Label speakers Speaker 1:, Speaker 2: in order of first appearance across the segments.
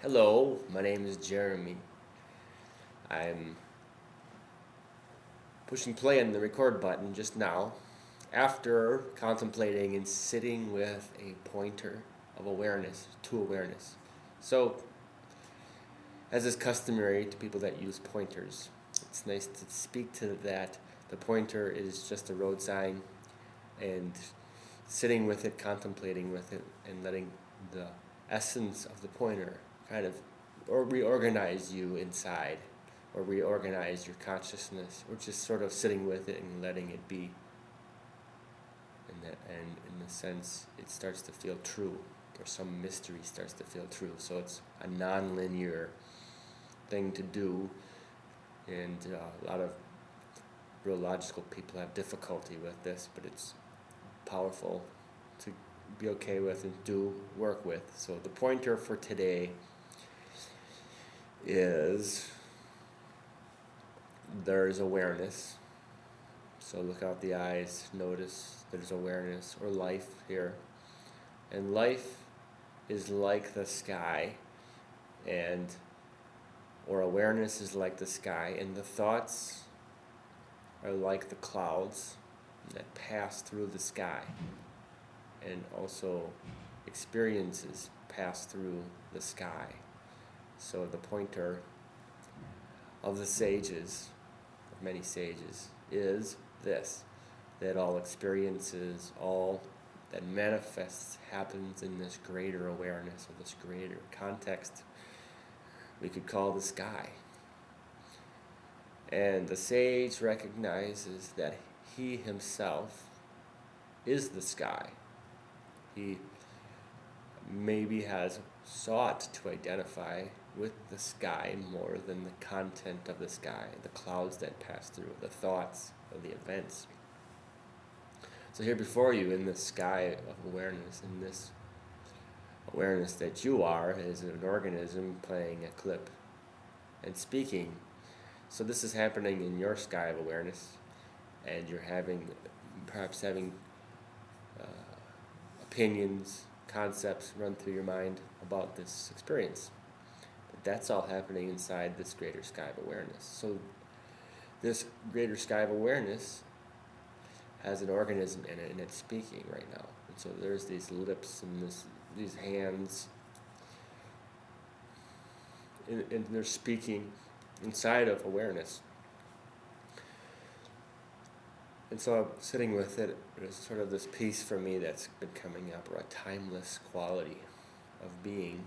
Speaker 1: Hello, my name is Jeremy. I'm pushing play on the record button just now after contemplating and sitting with a pointer of awareness to awareness. So, as is customary to people that use pointers, it's nice to speak to that. The pointer is just a road sign, and sitting with it, contemplating with it, and letting the essence of the pointer kind of or reorganize you inside or reorganize your consciousness, or just sort of sitting with it and letting it be. And in a sense, it starts to feel true, or some mystery starts to feel true. So it's a non-linear thing to do, and a lot of real logical people have difficulty with this, but it's powerful to be okay with and do work with. So the pointer for today is there's awareness. So look out the eyes, notice there's awareness or life here. And life is like the sky, or awareness is like the sky, and the thoughts are like the clouds that pass through the sky, and also experiences pass through the sky. So the pointer of the sages, of many sages, is this, that all experiences, all that manifests happens in this greater awareness, or this greater context we could call the sky. And the sage recognizes that he himself is the sky. He maybe has sought to identify with the sky more than the content of the sky, the clouds that pass through, the thoughts of the events. So here before you, in the sky of awareness, in this awareness that you are as an organism playing a clip and speaking. So this is happening in your sky of awareness, and you're perhaps having opinions, concepts run through your mind about this experience. But that's all happening inside this greater sky of awareness. So this greater sky of awareness has an organism in it, and it's speaking right now. And so there's these lips and these hands, and they're speaking inside of awareness. And so I'm sitting with it. There's sort of this piece for me that's been coming up, or a timeless quality of being.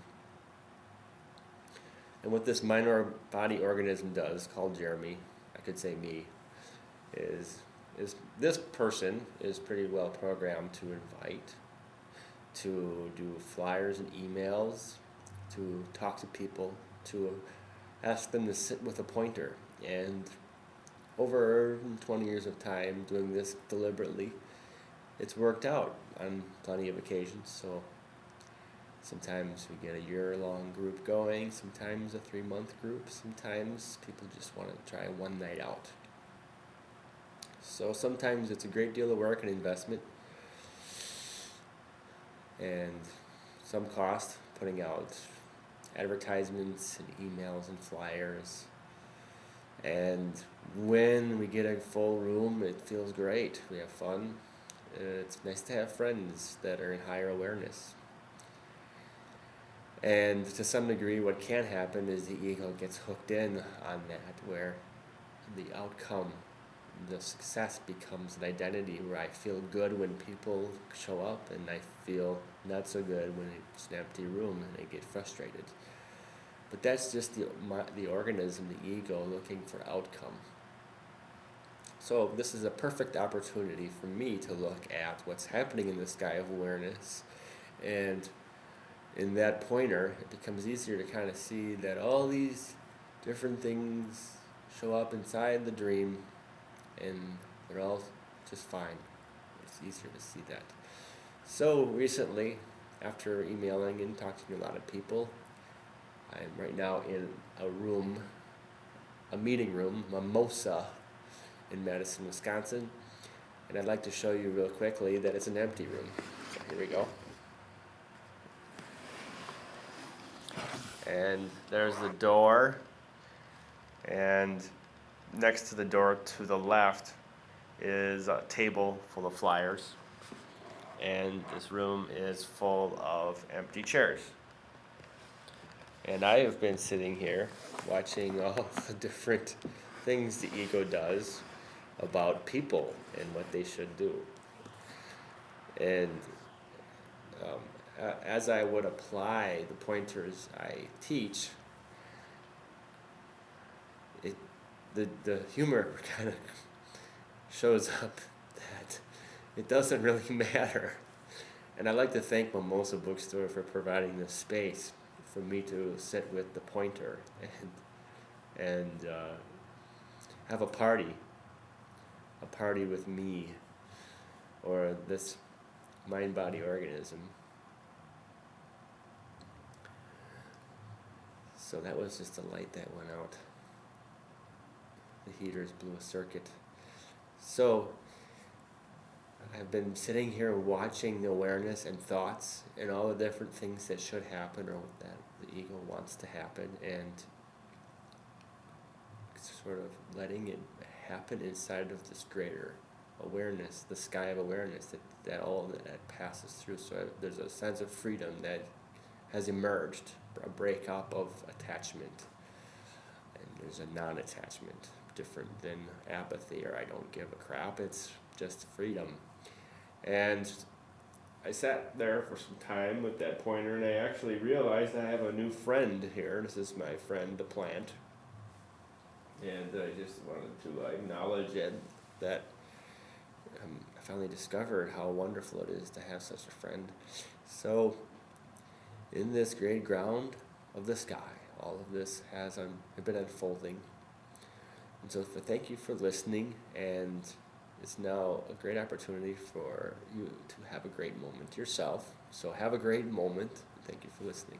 Speaker 1: And what this minor body organism does, called Jeremy, I could say me, is this person is pretty well programmed to invite, to do flyers and emails, to talk to people, to ask them to sit with a pointer. And over 20 years of time doing this deliberately, it's worked out on plenty of occasions. So sometimes we get a year-long group going, sometimes a 3-month group, sometimes people just want to try one night out. So sometimes it's a great deal of work and investment, and some cost, putting out advertisements and emails and flyers. And when we get a full room, it feels great. We have fun. It's nice to have friends that are in higher awareness. And to some degree, what can happen is the ego gets hooked in on that, where the outcome, the success becomes an identity, where I feel good when people show up, and I feel not so good when it's an empty room and I get frustrated. But that's just the organism, the ego, looking for outcome. So this is a perfect opportunity for me to look at what's happening in the sky of awareness. And in that pointer, it becomes easier to kind of see that all these different things show up inside the dream, and they're all just fine. It's easier to see that. So recently, after emailing and talking to a lot of people, I'm right now in a meeting room, Mimosa, in Madison, Wisconsin. And I'd like to show you real quickly that it's an empty room. So here we go. And there's the door, and next to the door to the left is a table full of flyers, and this room is full of empty chairs. And I have been sitting here watching all the different things the ego does about people and what they should do. And as I would apply the pointers I teach, the humor kind of shows up that it doesn't really matter. And I'd like to thank Mimosa Bookstore for providing this space for me to sit with the pointer and have a party with me or this mind-body organism. So that was just a light that went out. The heaters blew a circuit. So I've been sitting here watching the awareness and thoughts and all the different things that should happen or that the ego wants to happen, and sort of letting it happen inside of this greater awareness, the sky of awareness that all that passes through. So there's a sense of freedom that has emerged, a breakup of attachment, and there's a non-attachment, different than apathy or I don't give a crap. It's just freedom. And I sat there for some time with that pointer, and I actually realized I have a new friend here. This is my friend, the plant. And I just wanted to acknowledge that I finally discovered how wonderful it is to have such a friend. So, in this great ground of the sky, all of this has been unfolding. And so thank you for listening, and it's now a great opportunity for you to have a great moment yourself. So have a great moment. Thank you for listening.